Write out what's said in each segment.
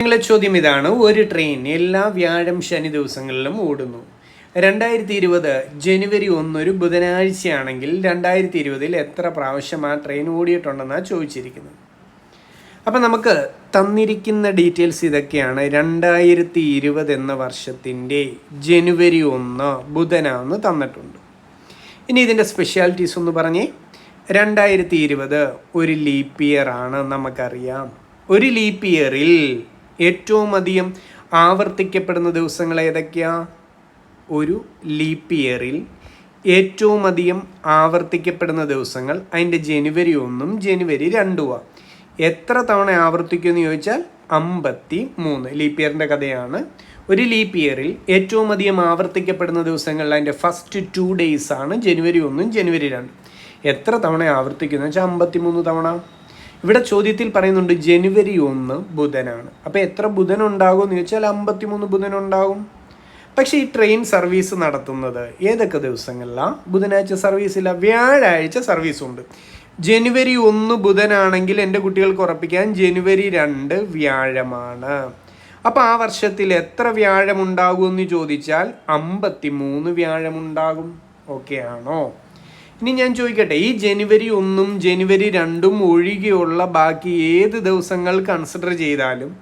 നിങ്ങളെ ചോദ്യം ഇതാണ്: ഒരു ട്രെയിൻ എല്ലാ വ്യാഴം ശനി ദിവസങ്ങളിലും ഓടുന്നു. 2020 ജനുവരി 1 ഒരു ബുധനാഴ്ചയാണെങ്കിൽ 2020 എത്ര പ്രാവശ്യം ആ ട്രെയിൻ ഓടിയിട്ടുണ്ടെന്നാണ് ചോദിച്ചിരിക്കുന്നത്. അപ്പം നമുക്ക് തന്നിരിക്കുന്ന ഡീറ്റെയിൽസ് ഇതൊക്കെയാണ്. 2020 എന്ന വർഷത്തിൻ്റെ ജനുവരി 1 ബുധനാന്ന് തന്നിട്ടുണ്ട്. ഇനി ഇതിൻ്റെ സ്പെഷ്യാലിറ്റീസ് ഒന്ന് പറഞ്ഞേ. 2020 ഒരു ലീപ്പ് ഇയർ ആണ്, നമുക്കറിയാം. ഒരു ലീപ്പ് ഇയറിൽ ഏറ്റവും അധികം ആവർത്തിക്കപ്പെടുന്ന ദിവസങ്ങൾ ഏതൊക്കെയാ? ഒരു ലീപ്പ് ഇയറിൽ ഏറ്റവും അധികം ആവർത്തിക്കപ്പെടുന്ന ദിവസങ്ങൾ അതിൻ്റെ ജനുവരി 1 ജനുവരി 2 എത്ര തവണ ആവർത്തിക്കുമെന്ന് ചോദിച്ചാൽ 53. ലീപ്പ് ഇയറിൻ്റെ കഥയാണ്. ഒരു ലീപ്പ് ഇയറിൽ ഏറ്റവും അധികം ആവർത്തിക്കപ്പെടുന്ന ദിവസങ്ങൾ അതിൻ്റെ ഫസ്റ്റ് 2 days ആണ് ജനുവരി 1 ജനുവരി 2. എത്ര തവണ ആവർത്തിക്കുന്നു വെച്ചാൽ 53 തവണ. ഇവിടെ ചോദ്യത്തിൽ പറയുന്നുണ്ട് ജനുവരി 1 ബുധനാണ്. അപ്പോൾ എത്ര ബുധൻ ഉണ്ടാകും എന്ന് ചോദിച്ചാൽ 53 ബുധൻ ഉണ്ടാകും. പക്ഷേ ഈ ട്രെയിൻ സർവീസ് നടത്തുന്നത് ഏതൊക്കെ ദിവസങ്ങളിലാണ്? ബുധനാഴ്ച സർവീസില്ല, വ്യാഴാഴ്ച സർവീസുണ്ട്. ജനുവരി 1 ബുധനാണെങ്കിൽ എൻ്റെ കുട്ടികൾക്ക് ഉറപ്പിക്കാൻ ജനുവരി 2 വ്യാഴമാണ്. അപ്പോൾ ആ വർഷത്തിൽ എത്ര വ്യാഴമുണ്ടാകുമെന്ന് ചോദിച്ചാൽ 53 വ്യാഴമുണ്ടാകും. ഓക്കെ ആണോ? ഇനി ഞാൻ ചോദിക്കട്ടെ, ഈ ജനുവരി 1 ജനുവരി 2 ഒഴികെയുള്ള ബാക്കി ഏത് ദിവസങ്ങൾ കൺസിഡർ ചെയ്താലും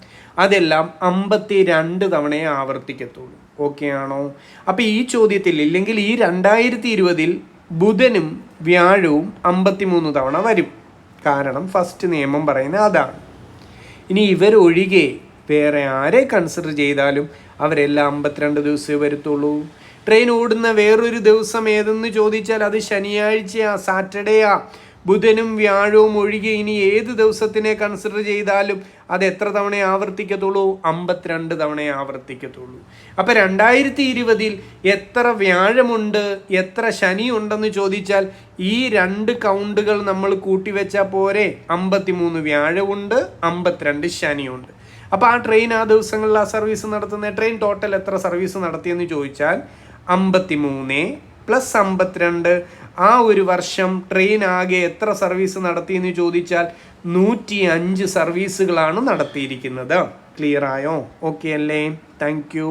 അതെല്ലാം 52 തവണയെ ആവർത്തിക്കത്തുള്ളൂ. ഓക്കെ ആണോ? അപ്പോൾ ഈ ചോദ്യത്തിൽ ഇല്ലെങ്കിൽ ഈ 2020 ബുധനും വ്യാഴവും 53 തവണ വരും. കാരണം ഫസ്റ്റ് നിയമം പറയുന്നത് അതാണ്. ഇനി ഇവരൊഴികെ വേറെ ആരെ കൺസിഡർ ചെയ്താലും അവരെല്ലാം 52 ദിവസമേ വരുത്തുള്ളൂ. ട്രെയിൻ ഓടുന്ന വേറൊരു ദിവസം ഏതെന്ന് ചോദിച്ചാൽ അത് ശനിയാഴ്ചയാ, സാറ്റർഡേയാ. ബുധനും വ്യാഴവും ഒഴികെ ഇനി ഏത് ദിവസത്തിനെ കൺസിഡർ ചെയ്താലും അത് എത്ര തവണ ആവർത്തിക്കത്തുള്ളൂ? 52 തവണ ആവർത്തിക്കത്തുള്ളൂ. അപ്പം 2020 എത്ര വ്യാഴമുണ്ട്, എത്ര ശനി ഉണ്ടെന്ന് ചോദിച്ചാൽ ഈ 2 കൗണ്ടുകൾ നമ്മൾ കൂട്ടിവെച്ചാൽ പോരെ. 53 വ്യാഴമുണ്ട്, 52 ശനിയുണ്ട്. അപ്പോൾ ആ ട്രെയിൻ ആ ദിവസങ്ങളിൽ ആ സർവീസ് നടത്തുന്ന ട്രെയിൻ ടോട്ടൽ എത്ര സർവീസ് നടത്തിയെന്ന് ചോദിച്ചാൽ 53 + 52. ആ ഒരു വർഷം ട്രെയിൻ ആകെ എത്ര സർവീസ് നടത്തിയെന്ന് ചോദിച്ചാൽ 105 സർവീസുകളാണ് നടത്തിയിരിക്കുന്നത്. ക്ലിയർ ആയോ? ഓക്കെ അല്ലേ? Thank you.